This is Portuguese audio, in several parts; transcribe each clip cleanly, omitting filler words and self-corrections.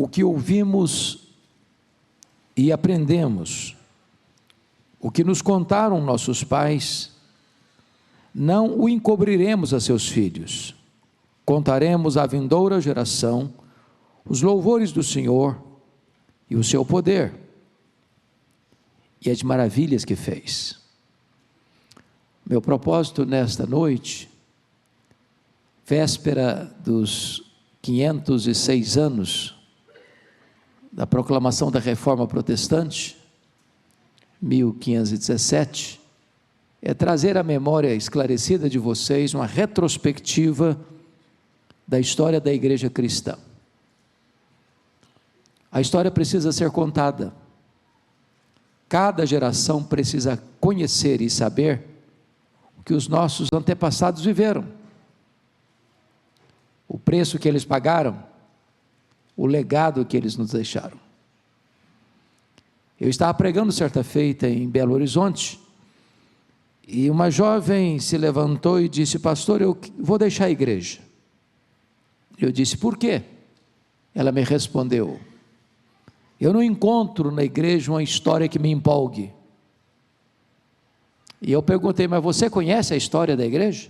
o que ouvimos e aprendemos, o que nos contaram nossos pais, não o encobriremos a seus filhos. Contaremos à vindoura geração os louvores do Senhor e o seu poder e as maravilhas que fez. Meu propósito nesta noite, véspera dos 506 anos da proclamação da Reforma Protestante, 1517, é trazer à memória esclarecida de vocês uma retrospectiva da história da igreja cristã. A história precisa ser contada. Cada geração precisa conhecer e saber o que os nossos antepassados viveram, o preço que eles pagaram, o legado que eles nos deixaram. Eu estava pregando certa feita em Belo Horizonte, e uma jovem se levantou e disse: pastor, eu vou deixar a igreja. Eu disse: por quê? Ela me respondeu: eu não encontro na igreja uma história que me empolgue. E eu perguntei: mas você conhece a história da igreja?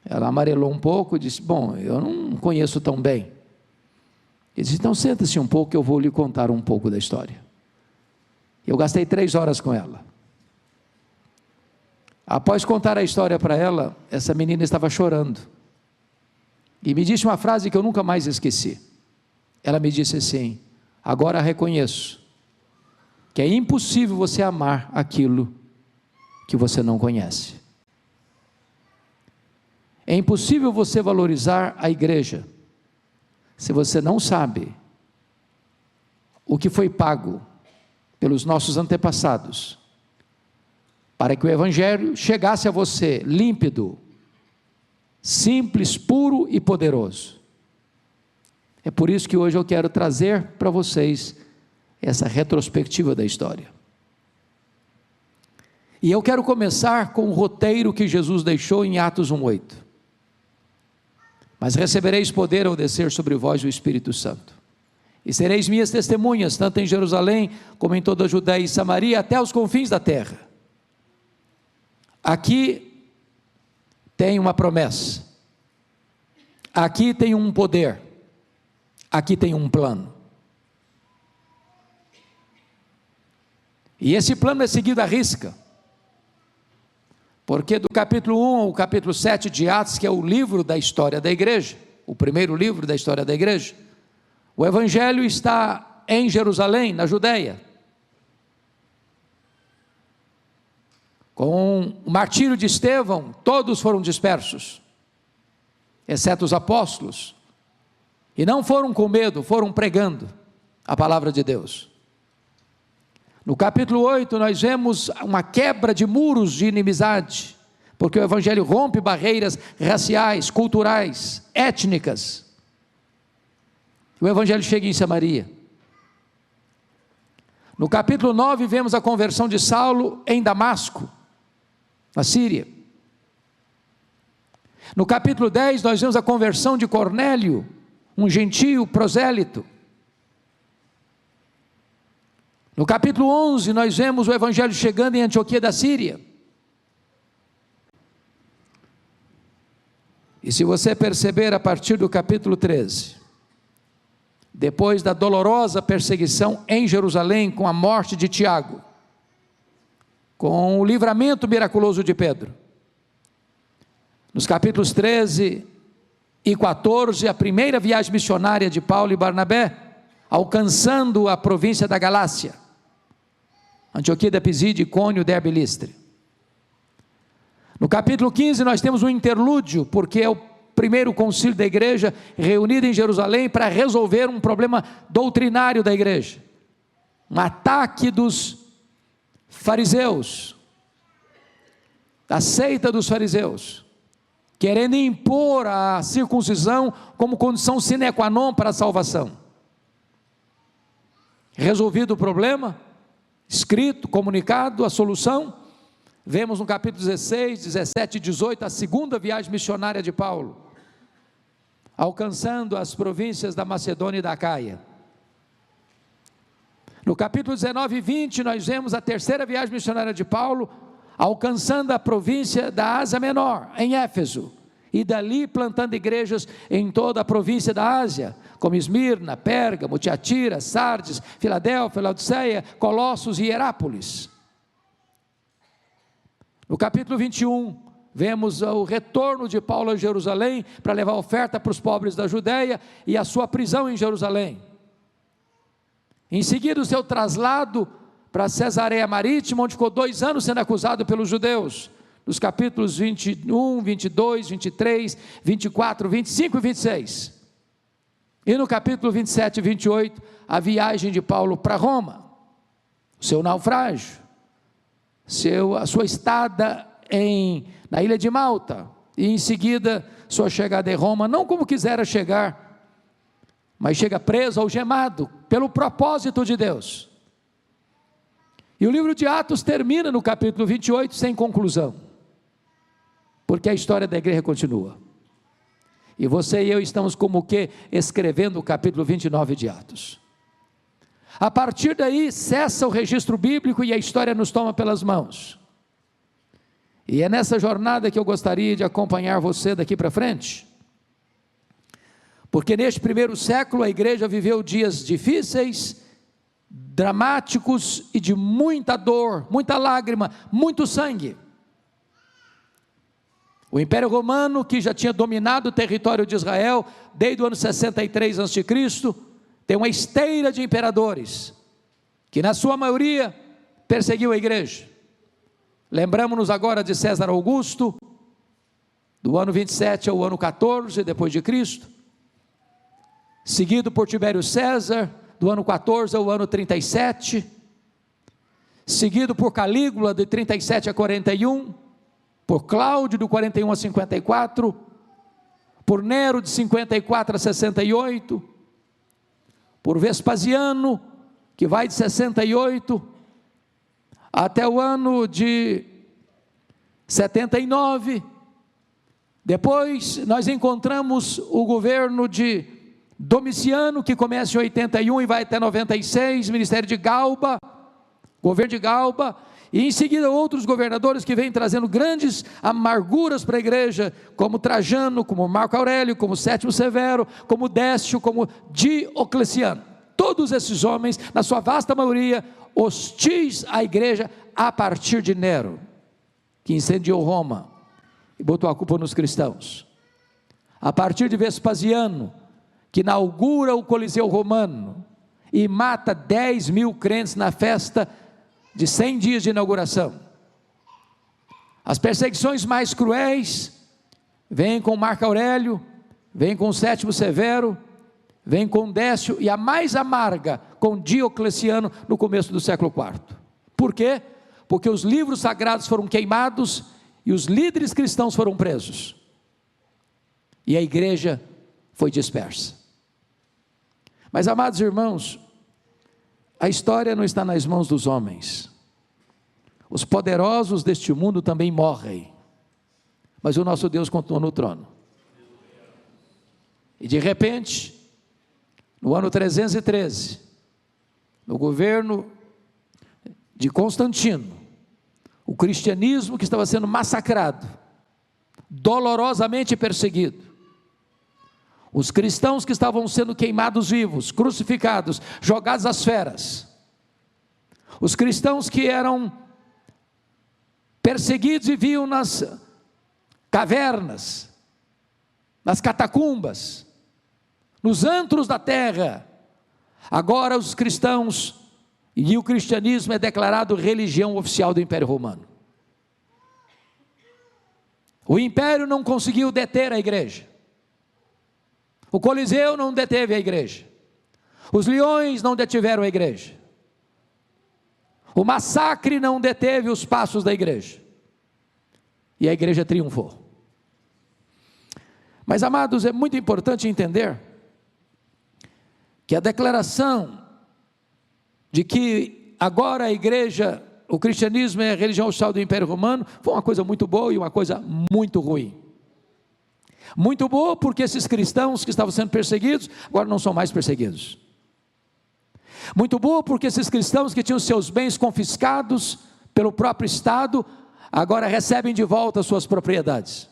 Ela amarelou um pouco e disse: bom, eu não conheço tão bem. Ele disse: então senta-se um pouco que eu vou lhe contar um pouco da história. Eu gastei 3 horas com ela. Após contar a história para ela, essa menina estava chorando, e me disse uma frase que eu nunca mais esqueci. Ela me disse assim: agora reconheço que é impossível você amar aquilo que você não conhece. É impossível você valorizar a igreja se você não sabe o que foi pago pelos nossos antepassados para que o evangelho chegasse a você límpido, simples, puro e poderoso. É por isso que hoje eu quero trazer para vocês essa retrospectiva da história. E eu quero começar com o roteiro que Jesus deixou em Atos 1:8. Mas recebereis poder ao descer sobre vós o Espírito Santo, e sereis minhas testemunhas, tanto em Jerusalém, como em toda a Judéia e Samaria, até os confins da terra. Aqui tem uma promessa, aqui tem um poder, aqui tem um plano. E esse plano é seguido à risca, porque do capítulo 1 ao capítulo 7 de Atos, que é o livro da história da igreja, o primeiro livro da história da igreja, o evangelho está em Jerusalém, na Judéia. Com o martírio de Estevão, todos foram dispersos, exceto os apóstolos, e não foram com medo, foram pregando a palavra de Deus. No capítulo 8 nós vemos uma quebra de muros de inimizade, porque o evangelho rompe barreiras raciais, culturais, étnicas. O evangelho chega em Samaria. No capítulo 9 vemos a conversão de Saulo em Damasco, na Síria. No capítulo 10 nós vemos a conversão de Cornélio, um gentio prosélito. No capítulo 11 nós vemos o evangelho chegando em Antioquia da Síria. E se você perceber a partir do capítulo 13, depois da dolorosa perseguição em Jerusalém, com a morte de Tiago, com o livramento miraculoso de Pedro, nos capítulos 13 e 14, a primeira viagem missionária de Paulo e Barnabé, alcançando a província da Galácia, Antioquia da Pisídia, Icônio, Derbe e Listra. No capítulo 15 nós temos um interlúdio, porque é o primeiro concílio da igreja reunido em Jerusalém para resolver um problema doutrinário da igreja, um ataque dos fariseus, da seita dos fariseus, querendo impor a circuncisão como condição sine qua non para a salvação. Resolvido o problema, escrito, comunicado, a solução, vemos no capítulo 16, 17 e 18, a segunda viagem missionária de Paulo, alcançando as províncias da Macedônia e da Acaia. No capítulo 19 e 20, nós vemos a terceira viagem missionária de Paulo, alcançando a província da Ásia Menor, em Éfeso, e dali plantando igrejas em toda a província da Ásia, como Esmirna, Pérgamo, Tiatira, Sardes, Filadélfia, Laodiceia, Colossos e Hierápolis. No capítulo 21, vemos o retorno de Paulo a Jerusalém, para levar oferta para os pobres da Judéia, e a sua prisão em Jerusalém. Em seguida, o seu traslado para Cesareia Marítima, onde ficou 2 anos sendo acusado pelos judeus, nos capítulos 21, 22, 23, 24, 25 e 26. E no capítulo 27 e 28, a viagem de Paulo para Roma, o seu naufrágio, a sua estada na ilha de Malta, e em seguida, sua chegada em Roma, não como quisera chegar, mas chega preso, algemado, pelo propósito de Deus. E o livro de Atos termina no capítulo 28 sem conclusão, porque a história da igreja continua. E você e eu estamos como que escrevendo o capítulo 29 de Atos. A partir daí cessa o registro bíblico e a história nos toma pelas mãos. E é nessa jornada que eu gostaria de acompanhar você daqui para frente. Porque neste primeiro século a igreja viveu dias difíceis, dramáticos e de muita dor, muita lágrima, muito sangue. O Império Romano, que já tinha dominado o território de Israel desde o ano 63 a.C., tem uma esteira de imperadores, que na sua maioria perseguiu a igreja. Lembramos-nos agora de César Augusto, do ano 27 ao ano 14 depois de Cristo, seguido por Tibério César, do ano 14 ao ano 37, seguido por Calígula, de 37 a 41, por Cláudio, do 41 a 54, por Nero, de 54 a 68, por Vespasiano, que vai de 68 até o ano de 79, depois nós encontramos o governo de Domiciano, que começa em 81 e vai até 96, ministério de Galba, governo de Galba, e em seguida outros governadores que vêm trazendo grandes amarguras para a igreja, como Trajano, como Marco Aurélio, como Sétimo Severo, como Décio, como Diocleciano. Todos esses homens, na sua vasta maioria, hostis à igreja a partir de Nero, que incendiou Roma e botou a culpa nos cristãos. A partir de Vespasiano, que inaugura o Coliseu Romano e mata 10 mil crentes na festa de 100 dias de inauguração. As perseguições mais cruéis vêm com Marco Aurélio, vêm com Sétimo Severo, vêm com Décio, e a mais amarga com Diocleciano no começo do século IV. Por quê? Porque os livros sagrados foram queimados e os líderes cristãos foram presos, e a igreja foi dispersa. Mas, amados irmãos, a história não está nas mãos dos homens. Os poderosos deste mundo também morrem, mas o nosso Deus continua no trono. E de repente, no ano 313, no governo de Constantino, o cristianismo que estava sendo massacrado, dolorosamente perseguido, os cristãos que estavam sendo queimados vivos, crucificados, jogados às feras, os cristãos que eram perseguidos e viviam nas cavernas, nas catacumbas, nos antros da terra, agora os cristãos e o cristianismo é declarado religião oficial do Império Romano. O império não conseguiu deter a igreja, o Coliseu não deteve a igreja, os leões não detiveram a igreja, o massacre não deteve os passos da igreja, e a igreja triunfou. Mas, amados, é muito importante entender que a declaração de que agora a igreja, o cristianismo é a religião oficial do Império Romano, foi uma coisa muito boa e uma coisa muito ruim. Muito boa, porque esses cristãos que estavam sendo perseguidos, agora não são mais perseguidos. Muito boa, porque esses cristãos que tinham seus bens confiscados pelo próprio Estado, agora recebem de volta suas propriedades.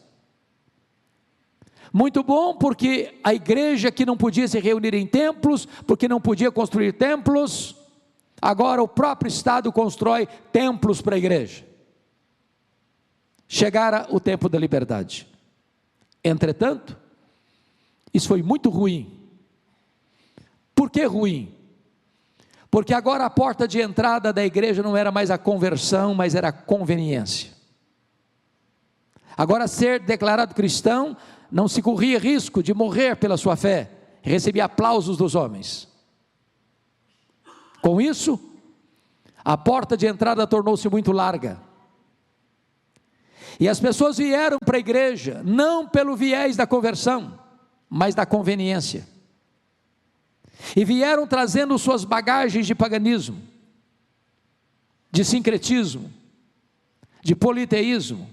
Muito bom, porque a igreja que não podia se reunir em templos, porque não podia construir templos, agora o próprio Estado constrói templos para a igreja. Chegara o tempo da liberdade. Entretanto, isso foi muito ruim. Por que ruim? Porque agora a porta de entrada da igreja não era mais a conversão, mas era a conveniência. Agora ser declarado cristão, não se corria risco de morrer pela sua fé, recebia aplausos dos homens. Com isso, a porta de entrada tornou-se muito larga. E as pessoas vieram para a igreja, não pelo viés da conversão, mas da conveniência. E vieram trazendo suas bagagens de paganismo, de sincretismo, de politeísmo,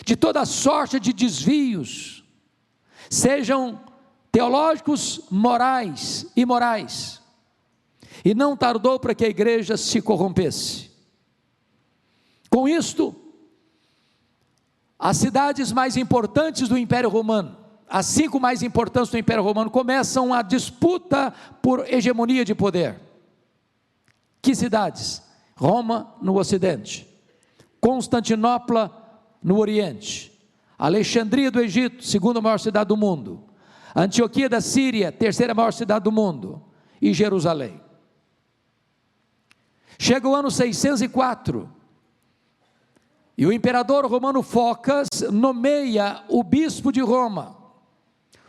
de toda sorte de desvios, sejam teológicos, morais e imorais. E não tardou para que a igreja se corrompesse. Com isto, as cidades mais importantes do Império Romano, as 5 mais importantes do Império Romano, começam a disputa por hegemonia de poder. Que cidades? Roma no ocidente, Constantinopla no Oriente, Alexandria do Egito, 2ª maior cidade do mundo, Antioquia da Síria, 3ª maior cidade do mundo, e Jerusalém. Chega o ano 604, e o imperador romano Focas nomeia o bispo de Roma,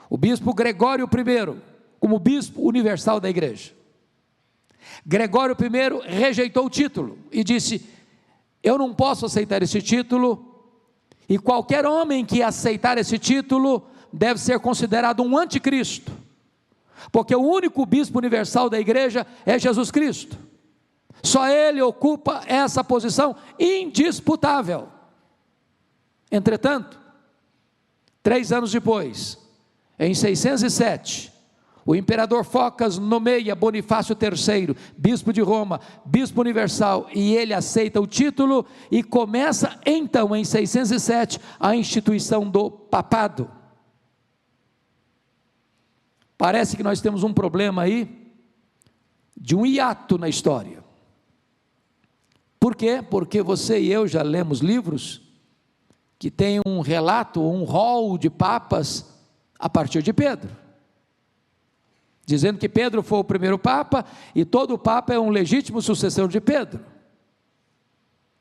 o bispo Gregório I, como bispo universal da igreja. Gregório I rejeitou o título e disse: eu não posso aceitar esse título, e qualquer homem que aceitar esse título deve ser considerado um anticristo, porque o único bispo universal da igreja é Jesus Cristo. Só ele ocupa essa posição indisputável. Entretanto, 3 anos depois, em 607, o imperador Focas nomeia Bonifácio III, bispo de Roma, bispo universal, e ele aceita o título, e começa então em 607 a instituição do papado. Parece que nós temos um problema aí, de um hiato na história. Por quê? Porque você e eu já lemos livros que tem um relato, um rol de papas a partir de Pedro, dizendo que Pedro foi o primeiro papa, e todo papa é um legítimo sucessor de Pedro.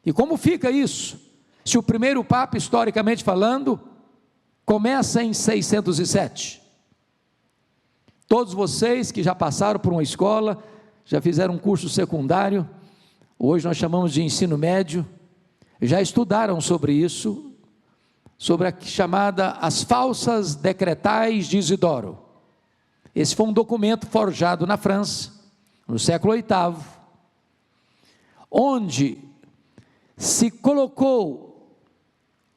E como fica isso? Se o primeiro papa, historicamente falando, começa em 607. Todos vocês que já passaram por uma escola, já fizeram um curso secundário, hoje nós chamamos de ensino médio, já estudaram sobre isso, sobre a chamada As Falsas Decretais de Isidoro. Esse foi um documento forjado na França, no século VIII, onde se colocou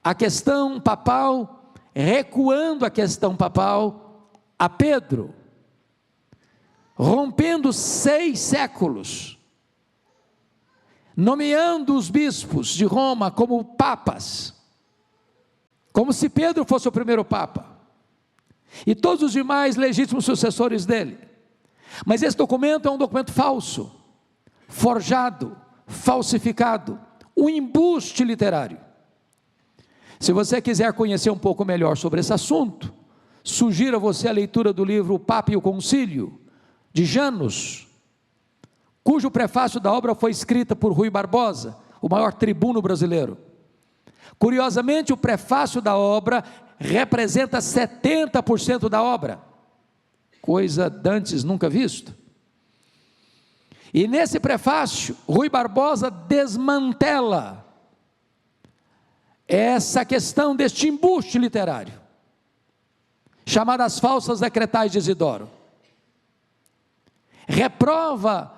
a questão papal, recuando a questão papal a Pedro, rompendo 6 séculos, nomeando os bispos de Roma como papas, como se Pedro fosse o primeiro papa, e todos os demais legítimos sucessores dele. Mas esse documento é um documento falso, forjado, falsificado, um embuste literário. Se você quiser conhecer um pouco melhor sobre esse assunto, sugiro a você a leitura do livro O Papa e o Concílio, de Janus, cujo prefácio da obra foi escrita por Rui Barbosa, o maior tribuno brasileiro. Curiosamente, o prefácio da obra representa 70% da obra, coisa dantes nunca visto. E nesse prefácio, Rui Barbosa desmantela essa questão deste embuste literário, chamado As Falsas Decretais de Isidoro. Reprova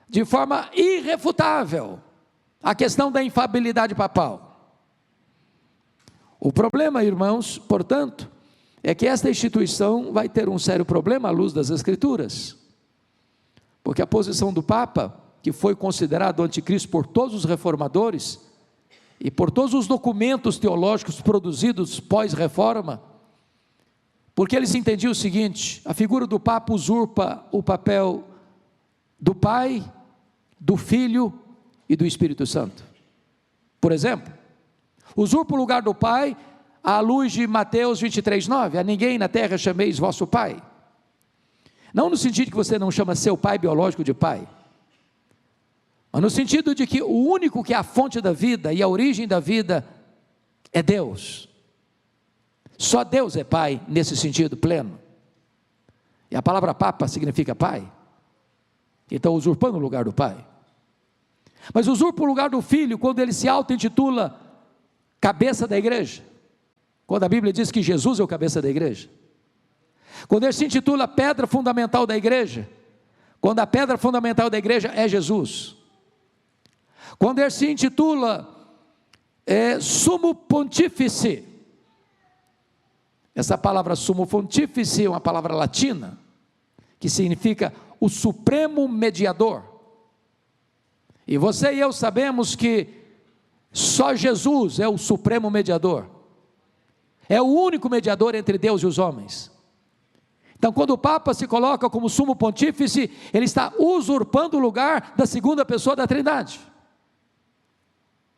de forma irrefutável a questão da infalibilidade papal. O problema, irmãos, portanto, é que esta instituição vai ter um sério problema à luz das Escrituras, porque a posição do Papa, que foi considerado anticristo por todos os reformadores, e por todos os documentos teológicos produzidos pós-reforma, porque eles entendiam o seguinte: a figura do Papa usurpa o papel do Pai, do Filho e do Espírito Santo. Por exemplo, usurpa o lugar do Pai à luz de Mateus 23:9, a ninguém na terra chameis vosso Pai, não no sentido que você não chama seu pai biológico de pai, mas no sentido de que o único que é a fonte da vida e a origem da vida é Deus. Só Deus é Pai nesse sentido pleno, e a palavra Papa significa Pai, então usurpando o lugar do Pai. Mas usurpa o lugar do Filho quando ele se auto-intitula cabeça da igreja, quando a Bíblia diz que Jesus é o cabeça da igreja. Quando ele se intitula pedra fundamental da igreja, quando a pedra fundamental da igreja é Jesus. Quando ele se intitula sumo pontífice, essa palavra sumo pontífice é uma palavra latina, que significa o supremo mediador, e você e eu sabemos que só Jesus é o supremo mediador, é o único mediador entre Deus e os homens. Então, quando o Papa se coloca como sumo pontífice, ele está usurpando o lugar da segunda pessoa da Trindade.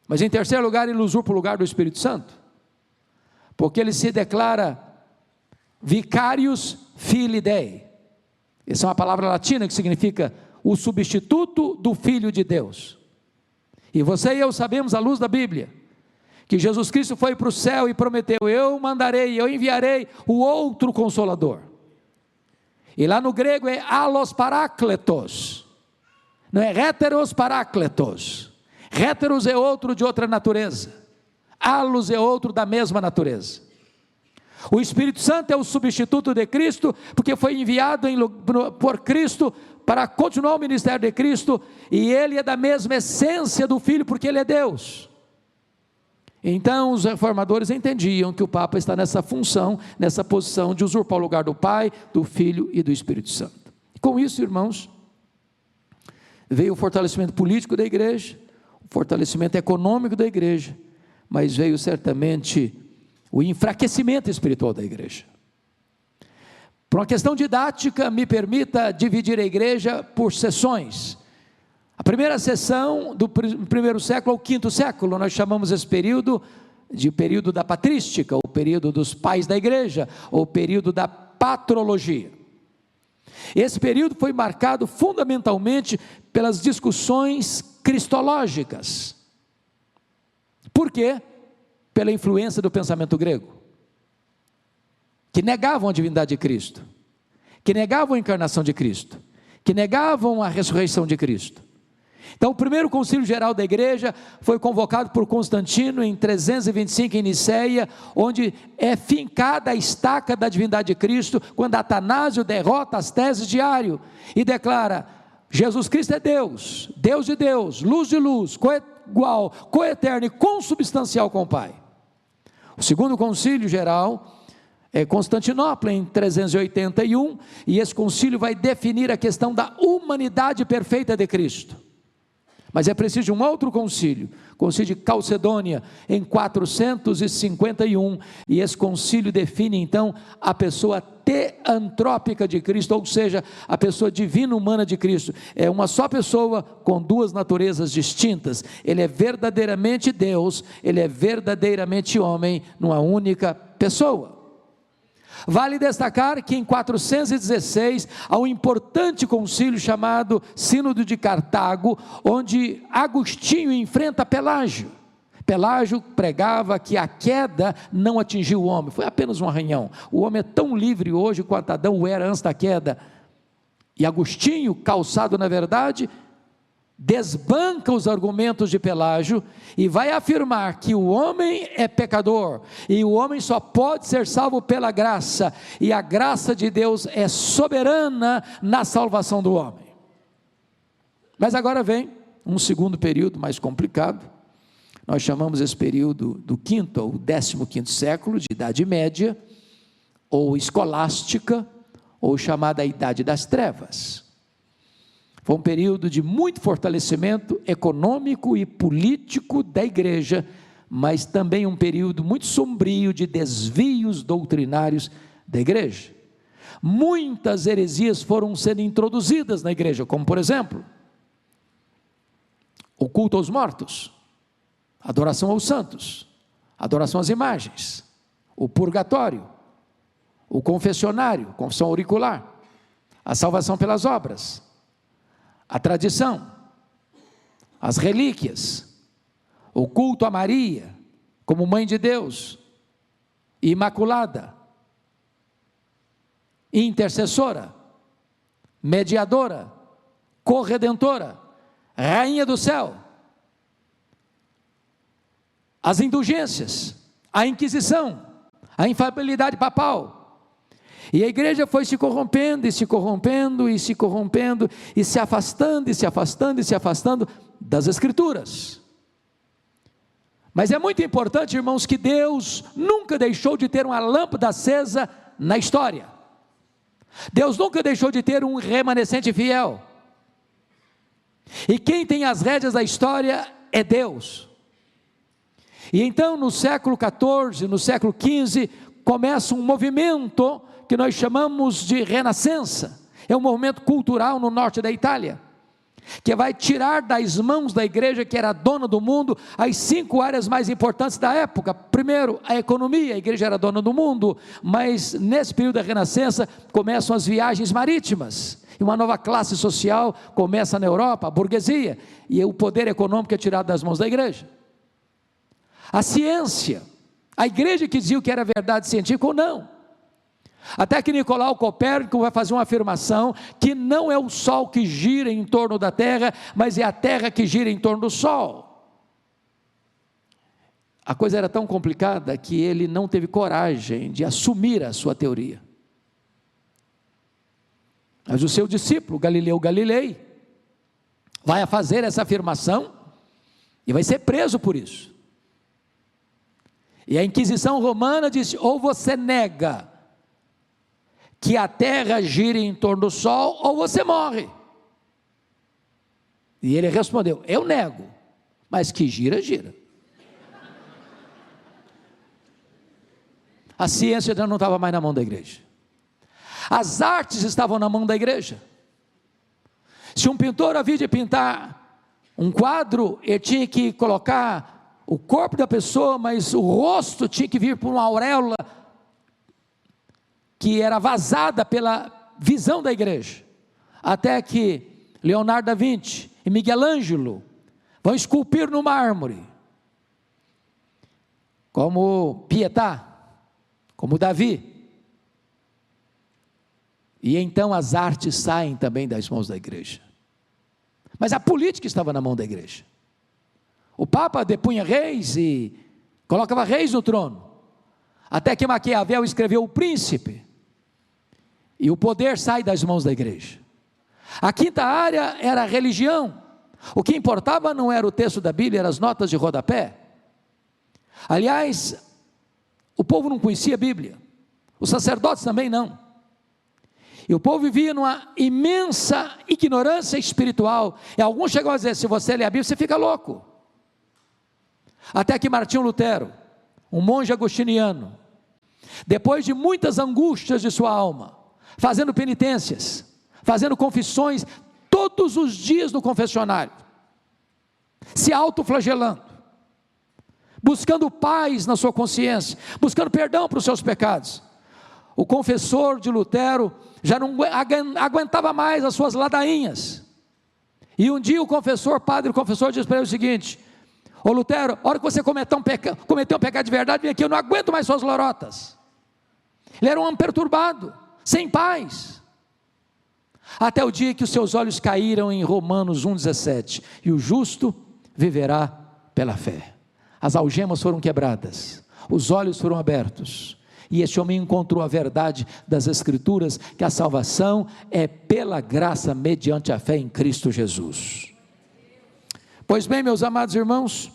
Mas em terceiro lugar, ele usurpa o lugar do Espírito Santo, porque ele se declara vicarius filii Dei. Essa é uma palavra latina que significa o substituto do Filho de Deus. E você e eu sabemos, à luz da Bíblia, que Jesus Cristo foi para o céu e prometeu: eu mandarei, eu enviarei o outro Consolador. E lá no grego é allos parácletos, não é heteros parácletos. Heteros é outro de outra natureza, allos é outro da mesma natureza. O Espírito Santo é o substituto de Cristo, porque foi enviado por Cristo para continuar o ministério de Cristo, e ele é da mesma essência do Filho, porque ele é Deus. Então os reformadores entendiam que o Papa está nessa função, nessa posição de usurpar o lugar do Pai, do Filho e do Espírito Santo. Com isso, irmãos, veio o fortalecimento político da igreja, o fortalecimento econômico da igreja, mas veio certamente o enfraquecimento espiritual da igreja. Por uma questão didática, me permita dividir a igreja por sessões. A primeira sessão do primeiro século ao quinto século, nós chamamos esse período de período da patrística, ou período dos pais da igreja, ou período da patrologia. Esse período foi marcado fundamentalmente pelas discussões cristológicas. Por quê? Pela influência do pensamento grego, que negavam a divindade de Cristo, que negavam a encarnação de Cristo, que negavam a ressurreição de Cristo. Então o primeiro concílio geral da igreja foi convocado por Constantino em 325 em Niceia, onde é fincada a estaca da divindade de Cristo, quando Atanásio derrota as teses de Ário, e declara: Jesus Cristo é Deus, Deus de Deus, luz de luz, coigual, coeterno e consubstancial com o Pai. O segundo concílio geral é Constantinopla em 381, e esse concílio vai definir a questão da humanidade perfeita de Cristo. Mas é preciso de um outro concílio, concílio de Calcedônia em 451, e esse concílio define então a pessoa teantrópica de Cristo, ou seja, a pessoa divina humana de Cristo. É uma só pessoa com duas naturezas distintas. Ele é verdadeiramente Deus, ele é verdadeiramente homem, numa única pessoa. Vale destacar que em 416 há um importante concílio chamado Sínodo de Cartago, onde Agostinho enfrenta Pelágio. Pelágio pregava que a queda não atingiu o homem, foi apenas um arranhão. O homem é tão livre hoje quanto Adão o era antes da queda. E Agostinho, calçado na verdade, desbanca os argumentos de Pelágio e vai afirmar que o homem é pecador e o homem só pode ser salvo pela graça, e a graça de Deus é soberana na salvação do homem. Mas agora vem um segundo período mais complicado. Nós chamamos esse período do quinto ao 15º século, de Idade Média, ou escolástica, ou chamada Idade das Trevas. Foi um período de muito fortalecimento econômico e político da igreja, mas também um período muito sombrio de desvios doutrinários da igreja. Muitas heresias foram sendo introduzidas na igreja, como por exemplo, o culto aos mortos, adoração aos santos, adoração às imagens, o purgatório, o confessionário, confissão auricular, a salvação pelas obras, a tradição, as relíquias, o culto a Maria como mãe de Deus, imaculada, intercessora, mediadora, corredentora, rainha do céu, as indulgências, a Inquisição, a infalibilidade papal. E a igreja foi se corrompendo, e se corrompendo, e se corrompendo, e se afastando, e se afastando, e se afastando das Escrituras. Mas é muito importante, irmãos, que Deus nunca deixou de ter uma lâmpada acesa na história. Deus nunca deixou de ter um remanescente fiel. E quem tem as rédeas da história é Deus. E então no século XIV, no século XV, começa um movimento que nós chamamos de renascença. É um movimento cultural no norte da Itália, que vai tirar das mãos da igreja, que era dona do mundo, as 5 áreas mais importantes da época. Primeiro, a economia. A igreja era dona do mundo, mas nesse período da renascença começam as viagens marítimas, e uma nova classe social começa na Europa, a burguesia, e o poder econômico é tirado das mãos da igreja. A ciência, a igreja que dizia o que era verdade científica ou não, até que Nicolau Copérnico vai fazer uma afirmação que não é o Sol que gira em torno da Terra, mas é a Terra que gira em torno do Sol. A coisa era tão complicada que ele não teve coragem de assumir a sua teoria. Mas o seu discípulo, Galileu Galilei, vai fazer essa afirmação e vai ser preso por isso. E a Inquisição Romana disse: ou você nega que a terra gira em torno do sol, ou você morre. E ele respondeu: eu nego, mas que gira, gira. A ciência já não estava mais na mão da igreja, as artes estavam na mão da igreja. Se um pintor havia de pintar um quadro, ele tinha que colocar o corpo da pessoa, mas o rosto tinha que vir por uma auréola que era vazada pela visão da igreja, até que Leonardo da Vinci e Miguel Ângelo vão esculpir no mármore, como Pietà, como Davi, e então as artes saem também das mãos da igreja, mas a política estava na mão da igreja. O Papa depunha reis e colocava reis no trono, até que Maquiavel escreveu O Príncipe, e o poder sai das mãos da igreja. A quinta área era a religião. O que importava não era o texto da Bíblia, eram as notas de rodapé. Aliás, o povo não conhecia a Bíblia, os sacerdotes também não, e o povo vivia numa imensa ignorância espiritual, e alguns chegam a dizer: se você lê a Bíblia, você fica louco. Até que Martinho Lutero, um monge agostiniano, depois de muitas angústias de sua alma, fazendo penitências, fazendo confissões todos os dias no confessionário, se autoflagelando, buscando paz na sua consciência, buscando perdão para os seus pecados. O confessor de Lutero já não aguentava mais as suas ladainhas, e um dia o padre confessor disse para ele o seguinte: ô Lutero, a hora que você cometeu um pecado de verdade, vem aqui, eu não aguento mais suas lorotas. Ele era um homem perturbado, sem paz, até o dia que os seus olhos caíram em Romanos 1,17, e o justo viverá pela fé. As algemas foram quebradas, os olhos foram abertos, e esse homem encontrou a verdade das Escrituras, que a salvação é pela graça, mediante a fé em Cristo Jesus. Pois bem, meus amados irmãos,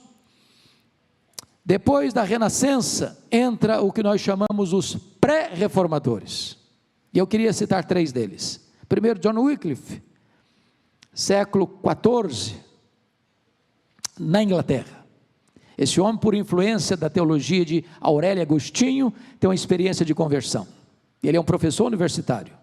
Depois da Renascença, entra o que nós chamamos os pré-reformadores. E eu queria citar 3 deles. Primeiro, John Wycliffe, século XIV, na Inglaterra. Esse homem, por influência da teologia de Aurélio Agostinho, tem uma experiência de conversão. Ele é um professor universitário.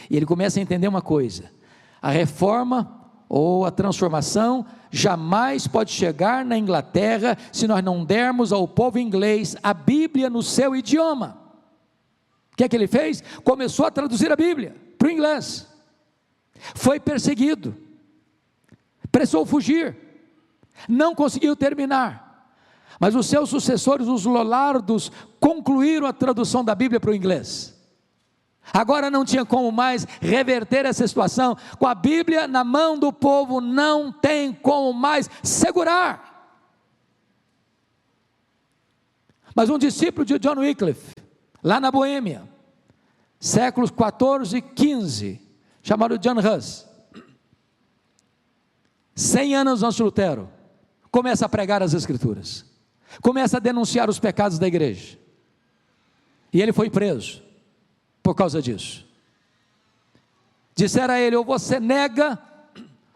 E ele começa a entender uma coisa: a reforma ou a transformação jamais pode chegar na Inglaterra se nós não dermos ao povo inglês a Bíblia no seu idioma. O que é que ele fez? Começou a traduzir a Bíblia para o inglês. Foi perseguido, precisou fugir, não conseguiu terminar, mas os seus sucessores, os Lollardos, concluíram a tradução da Bíblia para o inglês. Agora não tinha como mais reverter essa situação. Com a Bíblia na mão do povo, não tem como mais segurar. Mas um discípulo de John Wycliffe, lá na Boêmia, séculos 14 e 15, chamado John Huss, 100 anos antes de Lutero, começa a pregar as Escrituras, começa a denunciar os pecados da igreja, e ele foi preso por causa disso. Disseram a ele: ou você nega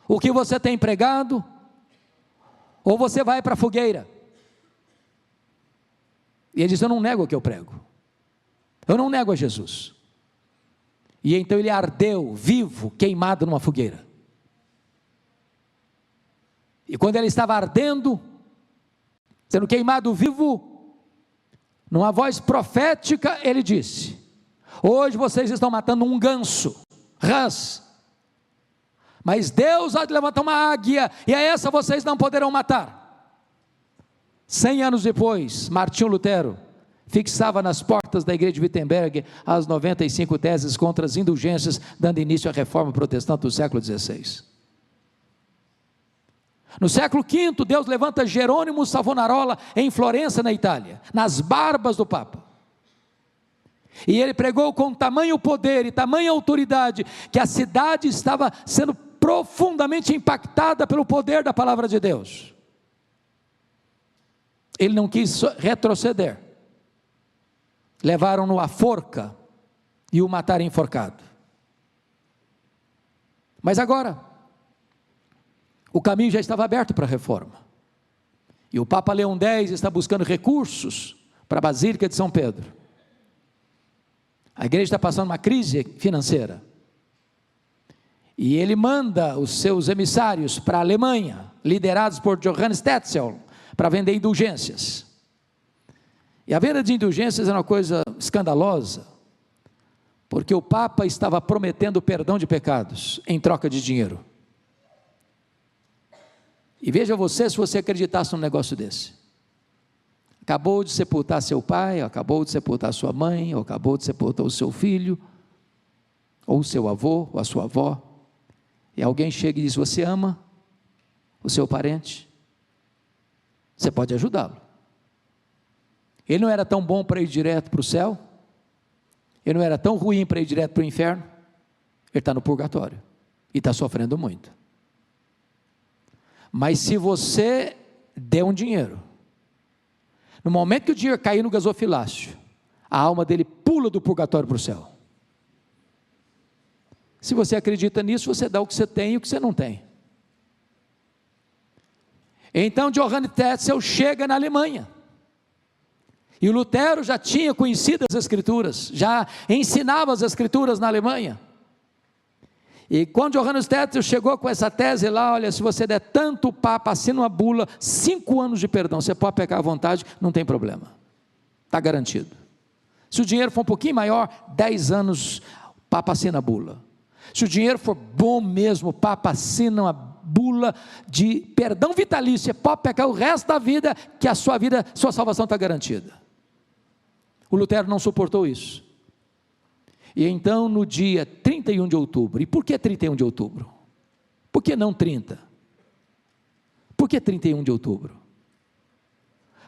o que você tem pregado, ou você vai para a fogueira. E ele disse: eu não nego o que eu prego, eu não nego a Jesus. E então ele ardeu vivo, queimado numa fogueira. E quando ele estava ardendo, sendo queimado vivo, numa voz profética, ele disse: hoje vocês estão matando um ganso, rãs, mas Deus há de levantar uma águia, e a essa vocês não poderão matar. 100 anos depois, Martinho Lutero fixava nas portas da igreja de Wittenberg as 95 teses contra as indulgências, dando início à reforma protestante do século XVI. No século V, Deus levanta Jerônimo Savonarola em Florença, na Itália, nas barbas do Papa. E ele pregou com tamanho poder e tamanha autoridade, que a cidade estava sendo profundamente impactada pelo poder da palavra de Deus. Ele não quis retroceder. Levaram-no à forca e o mataram enforcado. Mas agora, o caminho já estava aberto para a reforma. E o Papa Leão X está buscando recursos para a Basílica de São Pedro. A igreja está passando uma crise financeira. E ele manda os seus emissários para a Alemanha, liderados por Johannes Tetzel, para vender indulgências. E a venda de indulgências é uma coisa escandalosa, porque o Papa estava prometendo perdão de pecados em troca de dinheiro. E veja você, se você acreditasse num negócio desse. Acabou de sepultar seu pai, acabou de sepultar sua mãe, ou acabou de sepultar o seu filho, ou o seu avô, ou a sua avó, e alguém chega e diz: você ama o seu parente? Você pode ajudá-lo. Ele não era tão bom para ir direto para o céu, ele não era tão ruim para ir direto para o inferno, ele está no purgatório, e está sofrendo muito. Mas se você der um dinheiro, no momento que o dinheiro cair no gasofilácio, a alma dele pula do purgatório para o céu. Se você acredita nisso, você dá o que você tem e o que você não tem. Então Johannes Tetzel chega na Alemanha, e o Lutero já tinha conhecido as Escrituras, já ensinava as Escrituras na Alemanha. E quando Johannes Tetzel chegou com essa tese lá: olha, se você der tanto, o Papa assina uma bula, 5 anos de perdão, você pode pecar à vontade, não tem problema, está garantido. Se o dinheiro for um pouquinho maior, 10 anos, o Papa assina a bula. Se o dinheiro for bom mesmo, o Papa assina uma bula de perdão vitalício, você pode pecar o resto da vida, que a sua vida, sua salvação está garantida. O Lutero não suportou isso. E então no dia 31 de outubro, e por que 31 de outubro? Por que não 30? Por que 31 de outubro?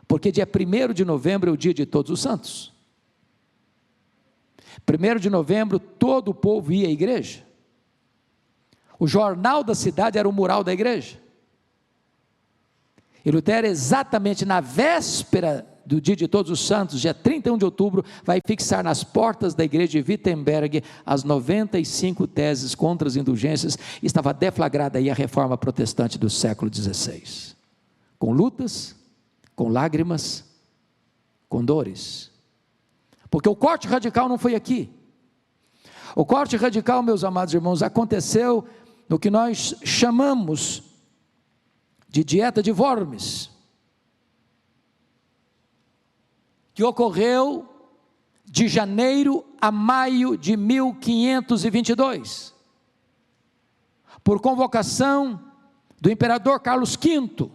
Porque dia 1º de novembro é o dia de Todos os Santos. 1º de novembro todo o povo ia à igreja. O jornal da cidade era o mural da igreja. E Lutero, exatamente na véspera do dia de Todos os Santos, dia 31 de outubro, vai fixar nas portas da igreja de Wittenberg as 95 teses contra as indulgências. Estava deflagrada aí a reforma protestante do século XVI, com lutas, com lágrimas, com dores, porque o corte radical não foi aqui. O corte radical, meus amados irmãos, aconteceu no que nós chamamos de dieta de Worms, que ocorreu de janeiro a maio de 1522, por convocação do imperador Carlos V,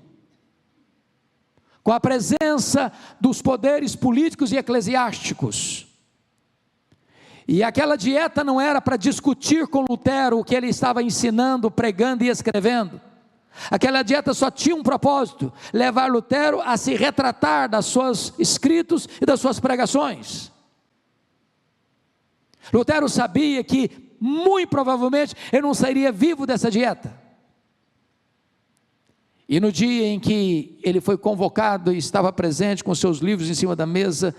com a presença dos poderes políticos e eclesiásticos. E aquela dieta não era para discutir com Lutero o que ele estava ensinando, pregando e escrevendo. Aquela dieta só tinha um propósito: levar Lutero a se retratar das suas escritos e das suas pregações. Lutero sabia que, muito provavelmente, ele não sairia vivo dessa dieta. E no dia em que ele foi convocado e estava presente com seus livros em cima da mesa,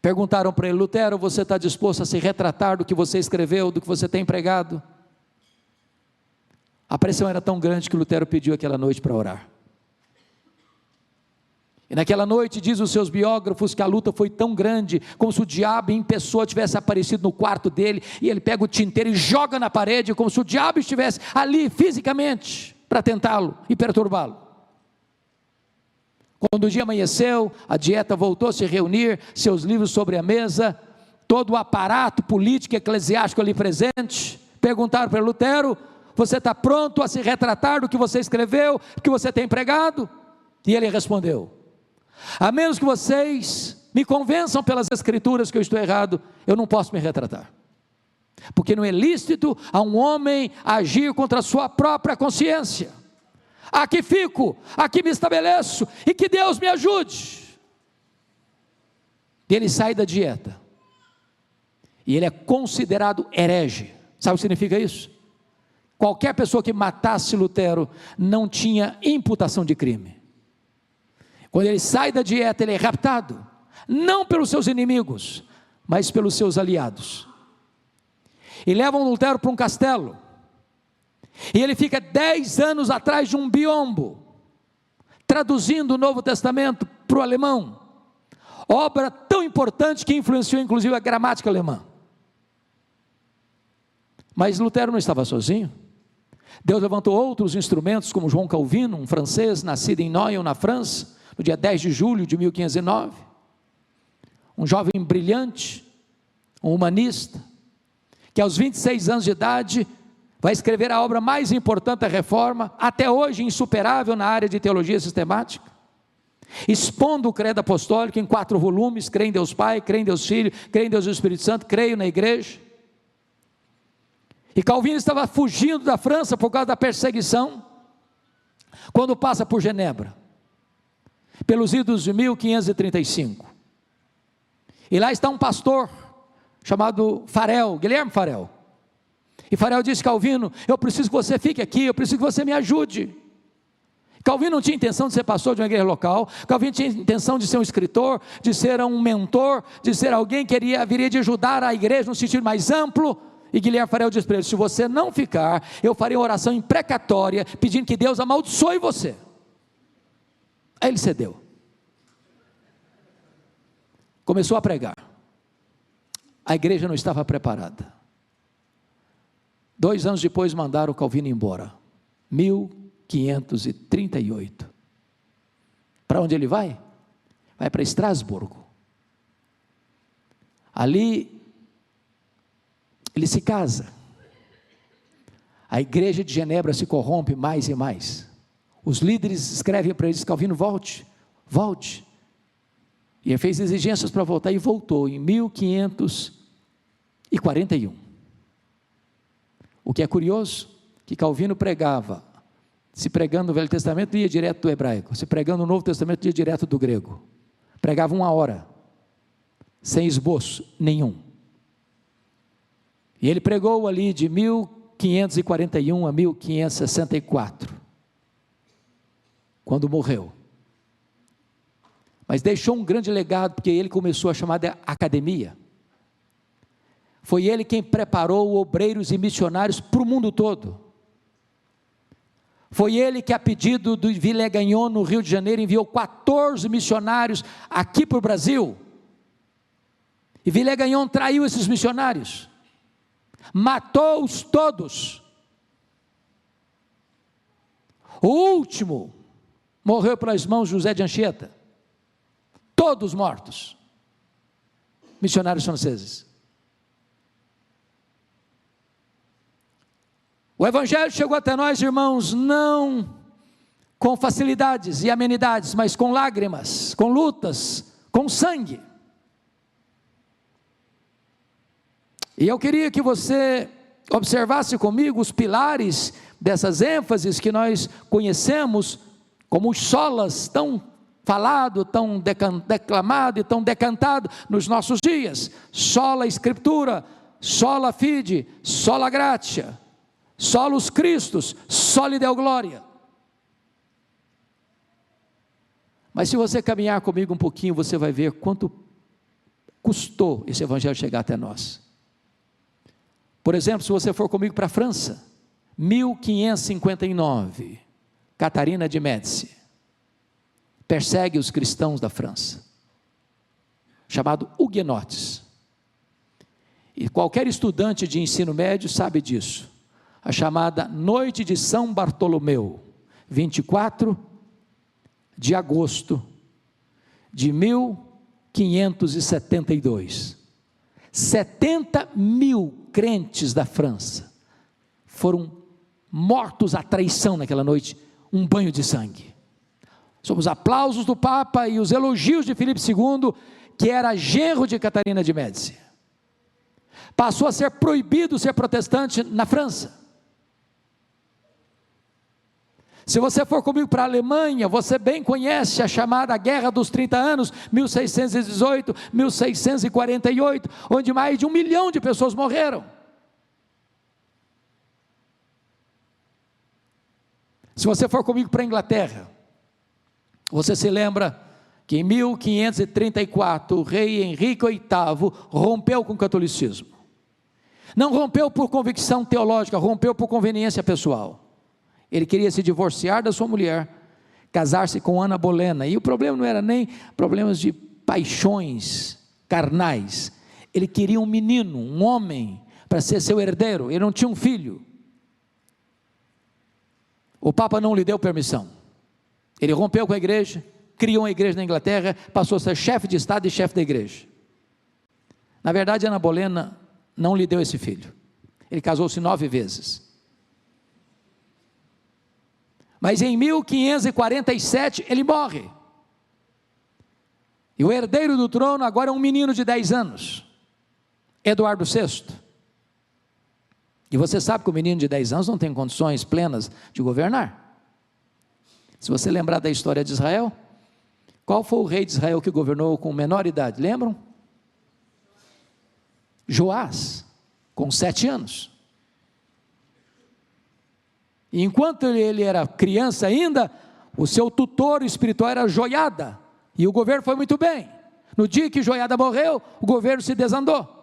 perguntaram para ele: Lutero, você está disposto a se retratar do que você escreveu, do que você tem pregado? A pressão era tão grande que Lutero pediu aquela noite para orar. E naquela noite, diz os seus biógrafos, que a luta foi tão grande, como se o diabo em pessoa tivesse aparecido no quarto dele, e ele pega o tinteiro e joga na parede, como se o diabo estivesse ali fisicamente, para tentá-lo e perturbá-lo. Quando o dia amanheceu, a dieta voltou a se reunir, seus livros sobre a mesa, todo o aparato político e eclesiástico ali presente, perguntaram para Lutero: você está pronto a se retratar do que você escreveu, do que você tem pregado? E ele respondeu: a menos que vocês me convençam pelas escrituras que eu estou errado, eu não posso me retratar, porque não é lícito a um homem agir contra a sua própria consciência. Aqui fico, aqui me estabeleço, e que Deus me ajude. E ele sai da dieta, e ele é considerado herege. Sabe o que significa isso? Qualquer pessoa que matasse Lutero não tinha imputação de crime. Quando ele sai da dieta, ele é raptado, não pelos seus inimigos, mas pelos seus aliados, e levam Lutero para um castelo, e ele fica 10 anos atrás de um biombo, traduzindo o Novo Testamento para o alemão, obra tão importante que influenciou inclusive a gramática alemã. Mas Lutero não estava sozinho. Deus levantou outros instrumentos, como João Calvino, um francês nascido em Noyon, na França, no dia 10 de julho de 1509, um jovem brilhante, um humanista, que aos 26 anos de idade vai escrever a obra mais importante da Reforma, até hoje insuperável na área de teologia sistemática, expondo o credo apostólico em 4 volumes: creio em Deus Pai, creio em Deus Filho, creio em Deus Espírito Santo, creio na igreja. E Calvino estava fugindo da França por causa da perseguição, quando passa por Genebra, pelos idos de 1535, e lá está um pastor chamado Farel, Guilherme Farel, e Farel disse: Calvino, eu preciso que você fique aqui, eu preciso que você me ajude. Calvino não tinha intenção de ser pastor de uma igreja local. Calvino tinha intenção de ser um escritor, de ser um mentor, de ser alguém que viria de ajudar a igreja no sentido mais amplo. E Guilherme Farel disse para ele: se você não ficar, eu farei uma oração imprecatória, pedindo que Deus amaldiçoe você. Aí ele cedeu, começou a pregar. A igreja não estava preparada. 2 anos depois mandaram o Calvino embora, 1538. Para onde ele vai? Vai para Estrasburgo. Ali ele se casa. A igreja de Genebra se corrompe mais e mais. Os líderes escrevem para ele: Calvino, volte, volte. E ele fez exigências para voltar, e voltou em 1541. O que é curioso, que Calvino pregava, se pregando no Velho Testamento, ia direto do hebraico, se pregando no Novo Testamento, ia direto do grego. Pregava 1 hora, sem esboço nenhum. E ele pregou ali de 1541 a 1564. quando morreu. Mas deixou um grande legado, porque ele começou a chamada academia. Foi ele quem preparou obreiros e missionários para o mundo todo. Foi ele que, a pedido do Villegagnon, no Rio de Janeiro, enviou 14 missionários aqui para o Brasil. E Villegagnon traiu esses missionários, matou-os todos. O último morreu pelas mãos de José de Anchieta. Todos mortos, missionários franceses. O Evangelho chegou até nós, irmãos, não com facilidades e amenidades, mas com lágrimas, com lutas, com sangue. E eu queria que você observasse comigo os pilares dessas ênfases que nós conhecemos como os solas, tão falado, tão declamado e tão decantado nos nossos dias. Sola Escritura, sola fide, sola gratia, solus Christus, soli Deo gloria. Mas se você caminhar comigo um pouquinho, você vai ver quanto custou esse evangelho chegar até nós. Por exemplo, se você for comigo para a França, 1559, Catarina de Médici persegue os cristãos da França, chamado huguenotes. E qualquer estudante de ensino médio sabe disso. A chamada Noite de São Bartolomeu, 24 de agosto de 1572. 70 mil crentes da França foram mortos à traição naquela noite, um banho de sangue. Sob os aplausos do Papa e os elogios de Filipe II, que era genro de Catarina de Médici. Passou a ser proibido ser protestante na França. Se você for comigo para a Alemanha, você bem conhece a chamada Guerra dos 30 Anos, 1618, 1648, onde mais de 1 milhão de pessoas morreram. Se você for comigo para a Inglaterra, você se lembra que em 1534 o rei Henrique VIII rompeu com o catolicismo. Não rompeu por convicção teológica, rompeu por conveniência pessoal. Ele queria se divorciar da sua mulher, casar-se com Ana Bolena, e o problema não era nem problemas de paixões carnais. Ele queria um menino, um homem, para ser seu herdeiro. Ele não tinha um filho. O Papa não lhe deu permissão. Ele rompeu com a igreja, criou uma igreja na Inglaterra, passou a ser chefe de Estado e chefe da igreja. Na verdade, Ana Bolena não lhe deu esse filho. Ele casou-se 9 vezes. Mas em 1547 ele morre. E o herdeiro do trono agora é um menino de 10 anos, Eduardo VI. E você sabe que o menino de 10 anos não tem condições plenas de governar. Se você lembrar da história de Israel, qual foi o rei de Israel que governou com menor idade? Lembram? Joás, com 7 anos. E enquanto ele era criança ainda, o seu tutor espiritual era Joiada, e o governo foi muito bem. No dia que Joiada morreu, o governo se desandou.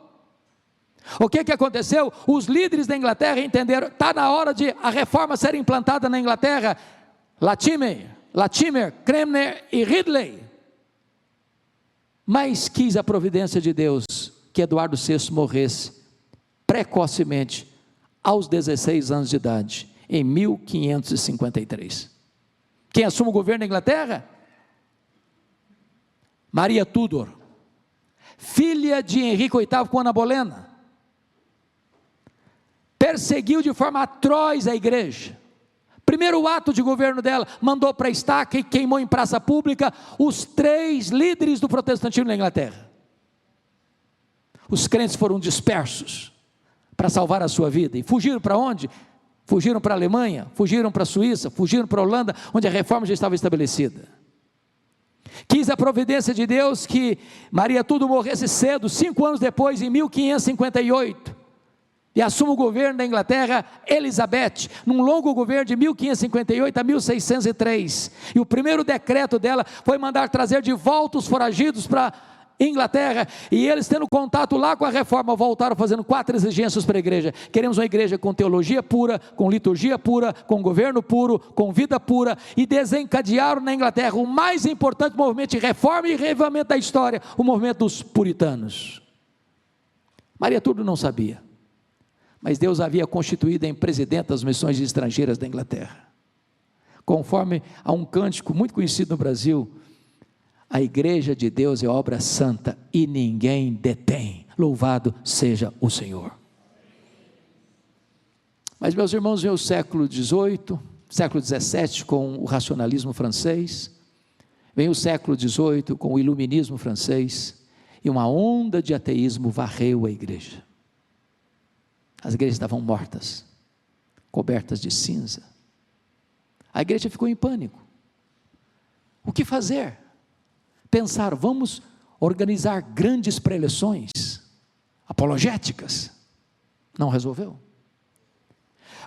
O que aconteceu? Os líderes da Inglaterra entenderam, está na hora de a reforma ser implantada na Inglaterra. Latimer, Cranmer e Ridley. Mas quis a providência de Deus que Eduardo VI morresse precocemente, aos 16 anos de idade, em 1553. Quem assume o governo da Inglaterra? Maria Tudor, filha de Henrique VIII com Ana Bolena. Perseguiu de forma atroz a igreja. Primeiro ato de governo dela, mandou para a estaca e queimou em praça pública os 3 líderes do protestantismo na Inglaterra. Os crentes foram dispersos para salvar a sua vida. E fugiram para onde? Fugiram para a Alemanha, fugiram para a Suíça, fugiram para a Holanda, onde a reforma já estava estabelecida. Quis a providência de Deus que Maria Tudor morresse cedo, 5 anos depois, em 1558. e assume o governo da Inglaterra Elizabeth, num longo governo de 1558 a 1603, e o primeiro decreto dela foi mandar trazer de volta os foragidos para Inglaterra, e eles, tendo contato lá com a reforma, voltaram fazendo 4 exigências para a igreja: queremos uma igreja com teologia pura, com liturgia pura, com governo puro, com vida pura, e desencadearam na Inglaterra o mais importante movimento de reforma e reavivamento da história, o movimento dos puritanos. Maria Tudor não sabia, mas Deus havia constituído em presidente das missões estrangeiras da Inglaterra. Conforme há um cântico muito conhecido no Brasil: a igreja de Deus é obra santa e ninguém detém, louvado seja o Senhor. Mas, meus irmãos, veio o século XVIII, século XVII com o racionalismo francês, vem o século XVIII com o iluminismo francês, e uma onda de ateísmo varreu a igreja. As igrejas estavam mortas, cobertas de cinza. A igreja ficou em pânico. O que fazer? Pensaram: vamos organizar grandes preleções apologéticas. Não resolveu.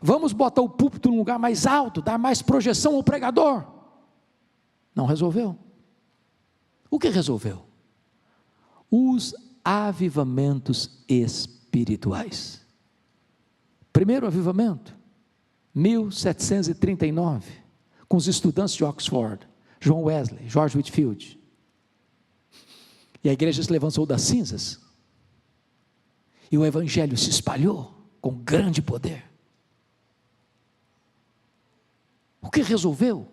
Vamos botar o púlpito num lugar mais alto, dar mais projeção ao pregador. Não resolveu. O que resolveu? Os avivamentos espirituais. Primeiro avivamento, 1739, com os estudantes de Oxford, John Wesley, George Whitefield. E a igreja se levantou das cinzas, e o evangelho se espalhou com grande poder. O que resolveu?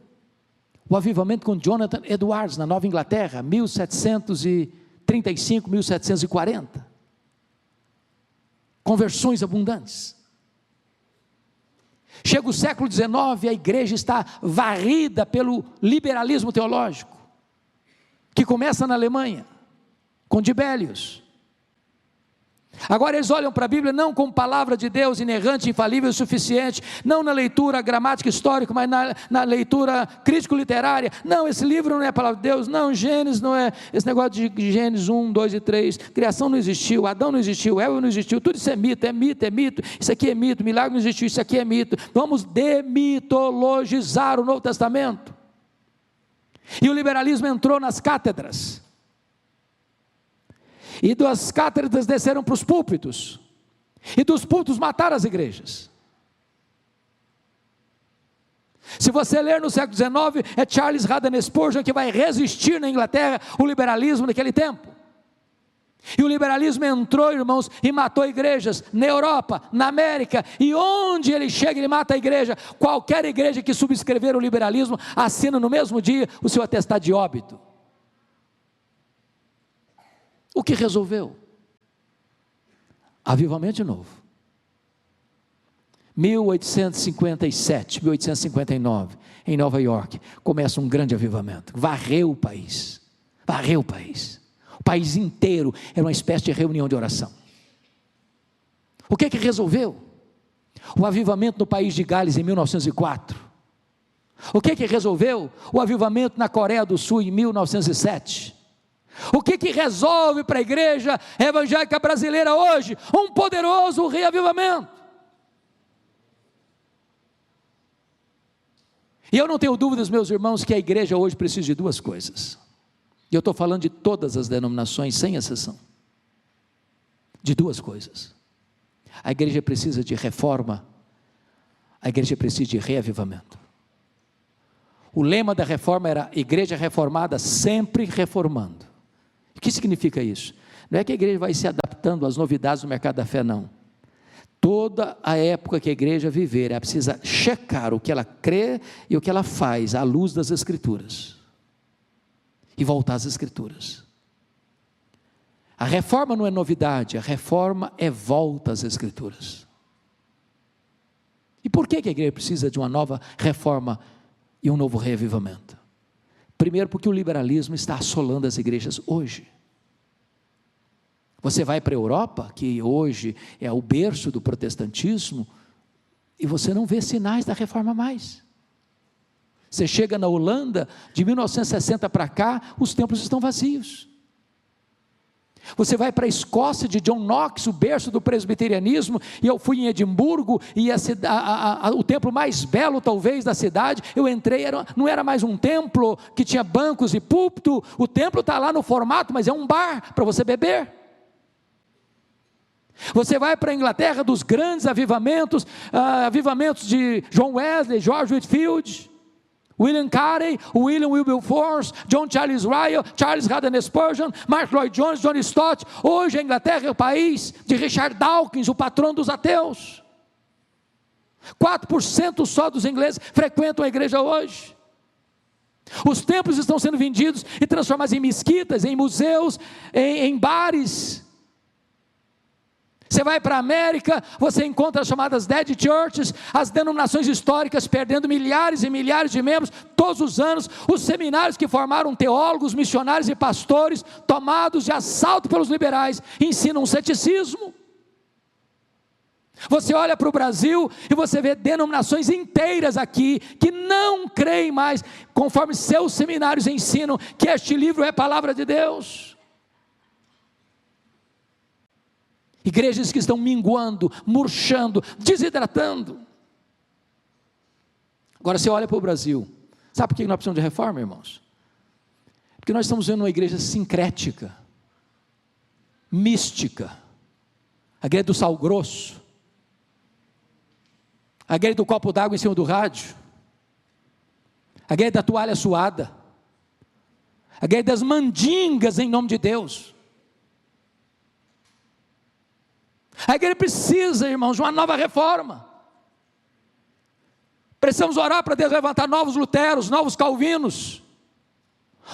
O avivamento com Jonathan Edwards, na Nova Inglaterra, 1735, 1740. Conversões abundantes. Chega o século XIX, a igreja está varrida pelo liberalismo teológico, que começa na Alemanha, com Dibélius. Agora eles olham para a Bíblia não como palavra de Deus inerrante, infalível e suficiente, não na leitura gramática histórica, mas na leitura crítico-literária. Não, esse livro não é a palavra de Deus. Não, Gênesis não é, esse negócio de Gênesis 1, 2 e 3, criação não existiu, Adão não existiu, Eva não existiu, tudo isso é mito, isso aqui é mito, milagre não existiu, isso aqui é mito. Vamos demitologizar o Novo Testamento. E o liberalismo entrou nas cátedras, e das cátedras desceram para os púlpitos, e dos púlpitos mataram as igrejas. Se você ler no século XIX, é Charles Haddon Spurgeon que vai resistir na Inglaterra o liberalismo naquele tempo. E o liberalismo entrou, irmãos, e matou igrejas na Europa, na América, e onde ele chega, ele mata a igreja. Qualquer igreja que subscrever o liberalismo, assina no mesmo dia o seu atestado de óbito. O que resolveu? Avivamento de novo. 1857, 1859, em Nova York, começa um grande avivamento. Varreu o país. O país inteiro era uma espécie de reunião de oração. O que resolveu? O avivamento no país de Gales em 1904. O que resolveu? O avivamento na Coreia do Sul em 1907. O que resolve para a igreja evangélica brasileira hoje? Um poderoso reavivamento. E eu não tenho dúvidas, meus irmãos, que a igreja hoje precisa de duas coisas. E eu estou falando de todas as denominações, sem exceção. De duas coisas. A igreja precisa de reforma, a igreja precisa de reavivamento. O lema da reforma era: igreja reformada sempre reformando. O que significa isso? Não é que a igreja vai se adaptando às novidades do mercado da fé, não. Toda a época que a igreja viver, ela precisa checar o que ela crê e o que ela faz à luz das Escrituras, e voltar às Escrituras. A reforma não é novidade, a reforma é volta às Escrituras. E por que a igreja precisa de uma nova reforma e um novo reavivamento? Primeiro, porque o liberalismo está assolando as igrejas hoje. Você vai para a Europa, que hoje é o berço do protestantismo, e você não vê sinais da reforma mais. Você chega na Holanda, de 1960 para cá, os templos estão vazios. Você vai para a Escócia de John Knox, o berço do presbiterianismo, e eu fui em Edimburgo, e o templo mais belo talvez da cidade, eu entrei, não era mais um templo que tinha bancos e púlpito, o templo está lá no formato, mas é um bar para você beber. Você vai para a Inglaterra dos grandes avivamentos, avivamentos de John Wesley, George Whitefield, William Carey, William Wilberforce, John Charles Ryle, Charles Haddon Spurgeon, Mark Lloyd Jones, John Stott. Hoje a Inglaterra é o país de Richard Dawkins, o patrão dos ateus. 4% só dos ingleses frequentam a igreja hoje. Os templos estão sendo vendidos e transformados em mesquitas, em museus, em bares. Você vai para a América, você encontra as chamadas dead churches, as denominações históricas perdendo milhares e milhares de membros todos os anos, os seminários que formaram teólogos, missionários e pastores, tomados de assalto pelos liberais, ensinam um ceticismo. Você olha para o Brasil e você vê denominações inteiras aqui, que não creem mais, conforme seus seminários ensinam, que este livro é a palavra de Deus. Igrejas que estão minguando, murchando, desidratando. Agora você olha para o Brasil, sabe por que nós precisamos de reforma, irmãos? Porque nós estamos vendo uma igreja sincrética, mística, a igreja do sal grosso, a igreja do copo d'água em cima do rádio, a igreja da toalha suada, a igreja das mandingas em nome de Deus. A igreja precisa, irmãos, de uma nova reforma. Precisamos orar para Deus levantar novos Luteros, novos Calvinos,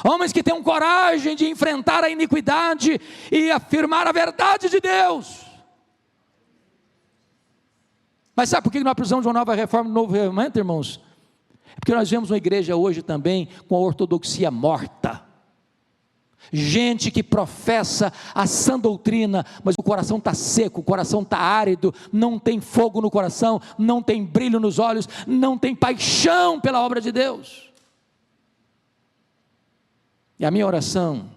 homens que tenham coragem de enfrentar a iniquidade e afirmar a verdade de Deus. Mas sabe por que nós precisamos de uma nova reforma, um novo avivamento, irmãos? É porque nós vemos uma igreja hoje também com a ortodoxia morta. Gente que professa a sã doutrina, mas o coração está seco, o coração está árido, não tem fogo no coração, não tem brilho nos olhos, não tem paixão pela obra de Deus. E a minha oração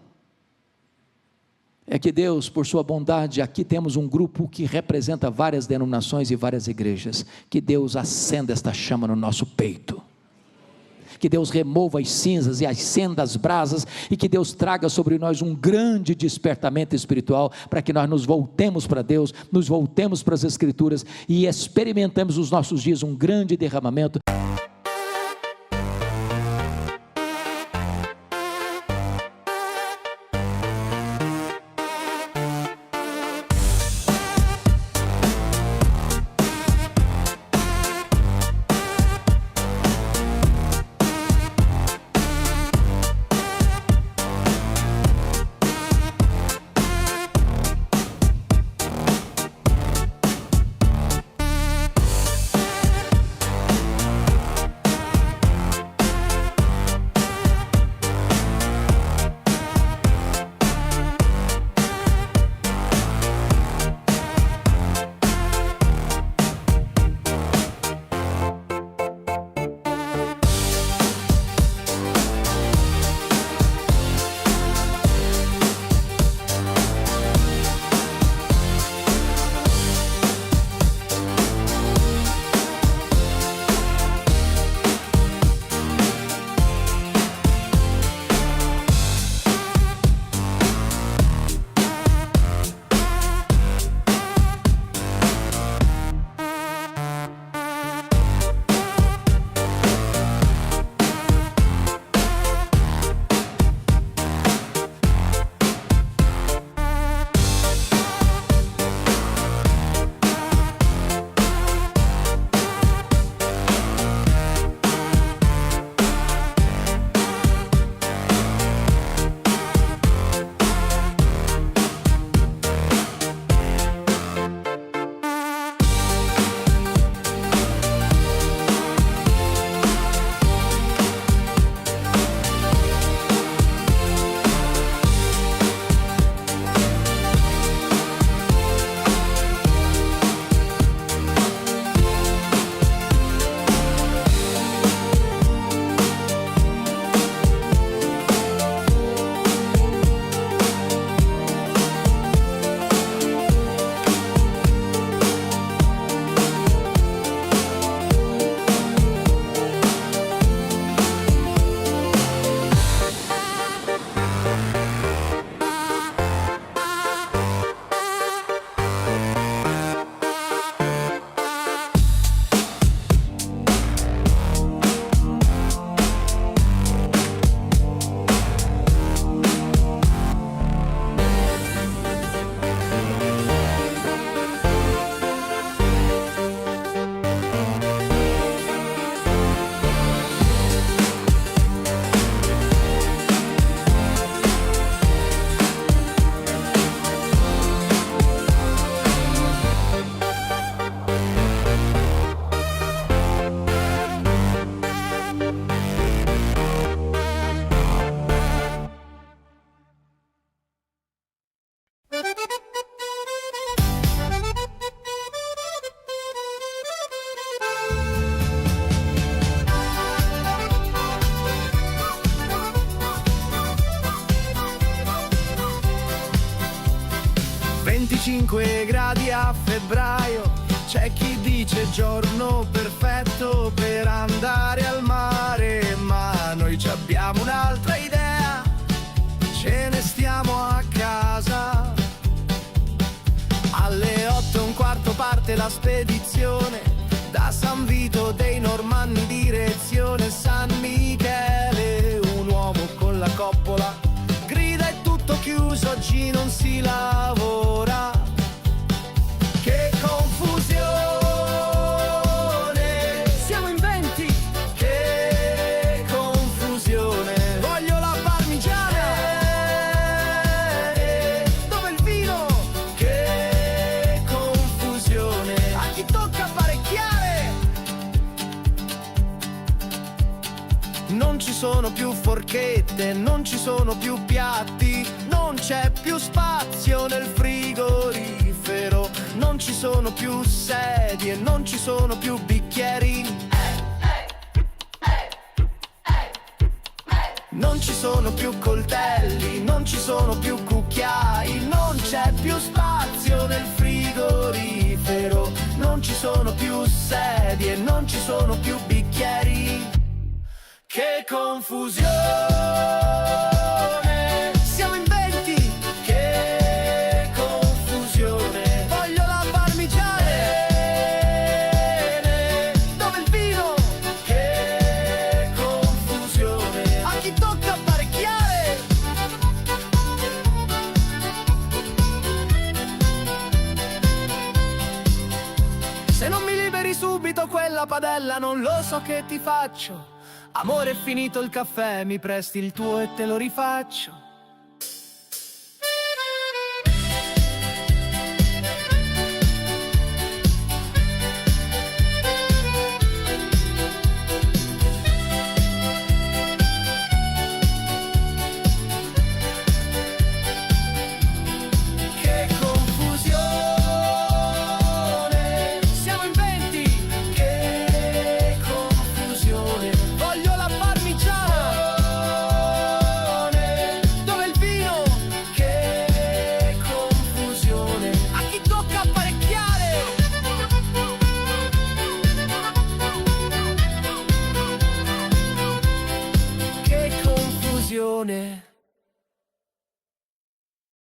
é que Deus, por sua bondade, aqui temos um grupo que representa várias denominações e várias igrejas, que Deus acenda esta chama no nosso peito. Que Deus remova as cinzas e acenda as brasas, e que Deus traga sobre nós um grande despertamento espiritual, para que nós nos voltemos para Deus, nos voltemos para as Escrituras, e experimentemos nos nossos dias um grande derramamento. 25 gradi a febbraio, c'è chi dice giorno perfetto per andare al mare, ma noi ci abbiamo un'altra idea, ce ne stiamo a casa. Alle 8:15 parte la spedizione, da San Vito dei Normanni direzione San Michele. Un uomo con la coppola grida è tutto chiuso, oggi non si lavora. Che confusione, siamo in 20. Che confusione, voglio la parmigiana. Dove il vino? Che confusione, a chi tocca apparecchiare. Non ci sono più forchette, non ci sono più piatti, non c'è più spazio nel frigorifero, non ci sono più sedie, non ci sono più bicchieri. Non ci sono più coltelli, non ci sono più cucchiai, non c'è più spazio nel frigorifero, non ci sono più sedie, non ci sono più bicchieri. Che confusione, siamo in 20. Che confusione, voglio la parmigiana. Dove il vino? Che confusione, a chi tocca apparecchiare. Se non mi liberi subito quella padella, non lo so che ti faccio. Amore, è finito il caffè, mi presti il tuo e te lo rifaccio.